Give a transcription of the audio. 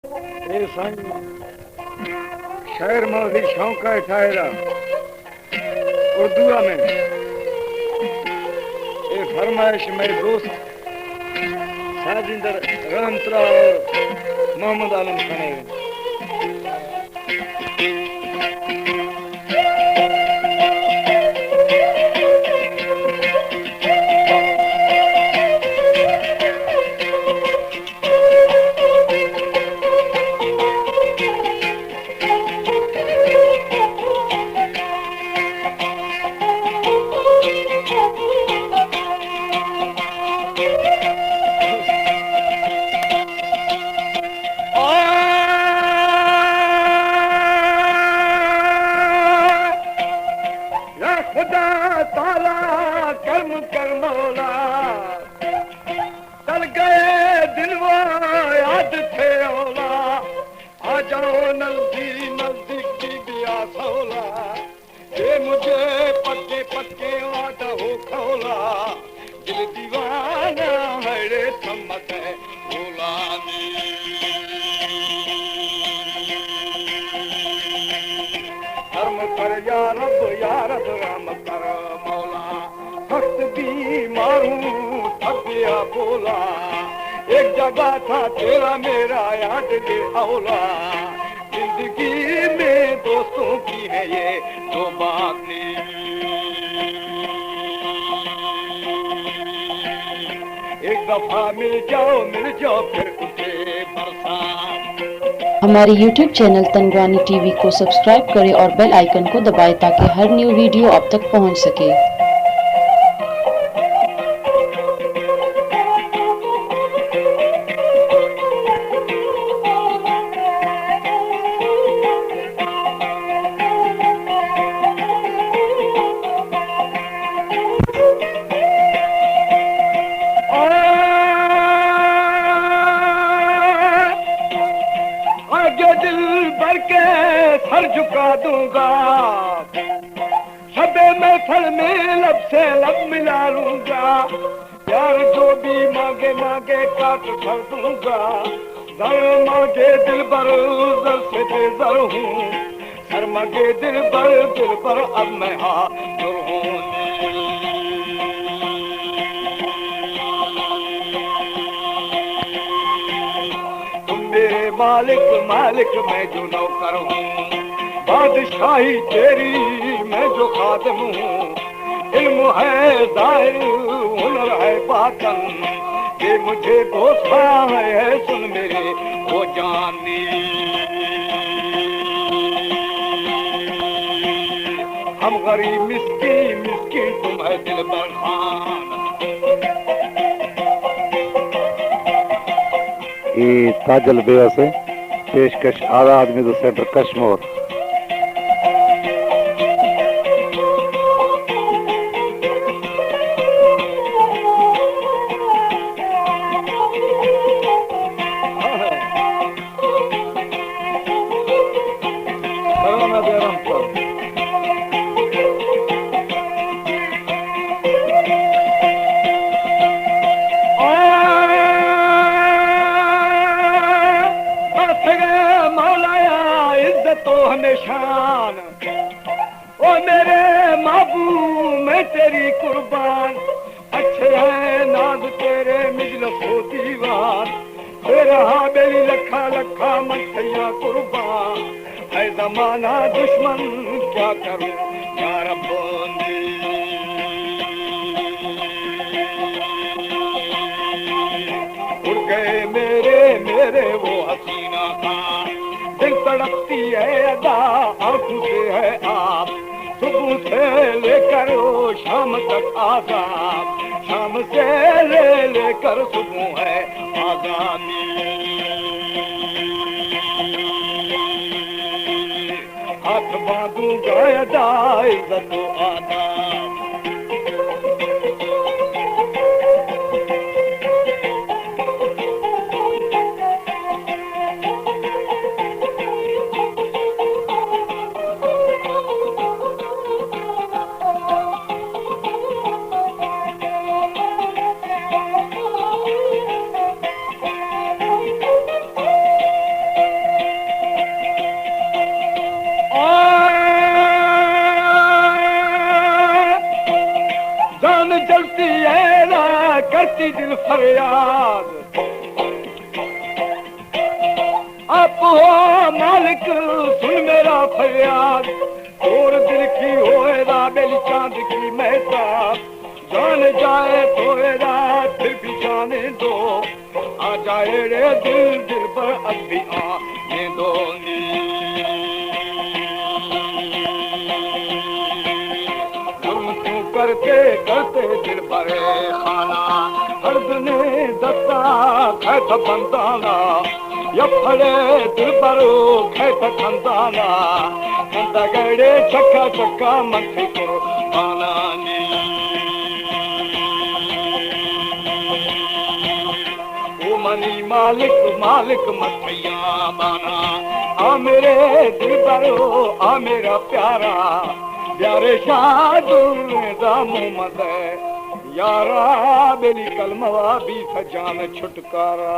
ए साईं शहर में शौक है ठायरा उर्दू में ए फरमाइश मेरे दोस्त साजिंदर रहमतुल्लाह और मोहम्मद आलम खान एक जगह था तेरा मेरा याद ये औला जिंदगी में दोस्तों की है ये दो बातें एक दफा मिल जाओ फिर उठे बरसात। हमारे YouTube चैनल तनवानी टीवी को सब्सक्राइब करें और बेल आइकन को दबाएं ताकि हर न्यू वीडियो आप तक पहुंच सके। सर झुका दूंगा शबे महफिल में लब से लब मिला लूंगा प्यार जो भी मांगे मांगे काट कर दूंगा दर मांगे दिल पर दर से बेदर हूँ सर मांगे दिल पर अब मैं हाजिर हूँ। तुम मेरे मालिक मैं जो नौकर हूँ बादशाही तेरी मैं जो खादिम हूँ इल्म है जाहिर हुनर है बातन ये मुझे गोसा है सुन मेरे वो जानी हम गरीब मिस्कीन तुम है दिल बरखान। ये ताजल बेवा से पेशकश आला आदमी तो सेंटर कश्मीर निशान ओ मेरे महबूब मैं तेरी कुर्बान अच्छे है नाज तेरे मिजलस हो दीवान तेरा बेली लखा लखा मठैया कुर्बान है जमाना दुश्मन क्या करूं या रब्बी उड़ गए मेरे वो हसीना था दिल तड़पती है अदा आंखों से है आप सुबह से लेकर शाम तक आजाब शाम से लेकर सुबह है आजादी हाथ बांधूंगा अदा इज्जत आदाब करती दिल फरियाद आप हो मालिक सुन मेरा फरियाद और दिल की होएगा बेली चांद की महताब जान जाए तो रात फिर भी जाने दो आ जाए रे दिल दिल पर अब भी आने दो करते करते दिल भरे खाना हर्द ने दस्ता खैत बंदाना या फड़े दिल भरो खैत खंदाना दगड़े चक्का चक्का मथे को बाना ओ मनी मालिक मालिक मथैया बाना आ मेरे दिल भरो आ मेरा प्यारा प्यारे शादुल मोहम्मद यारा बेली कलमवा भी सजान छुटकारा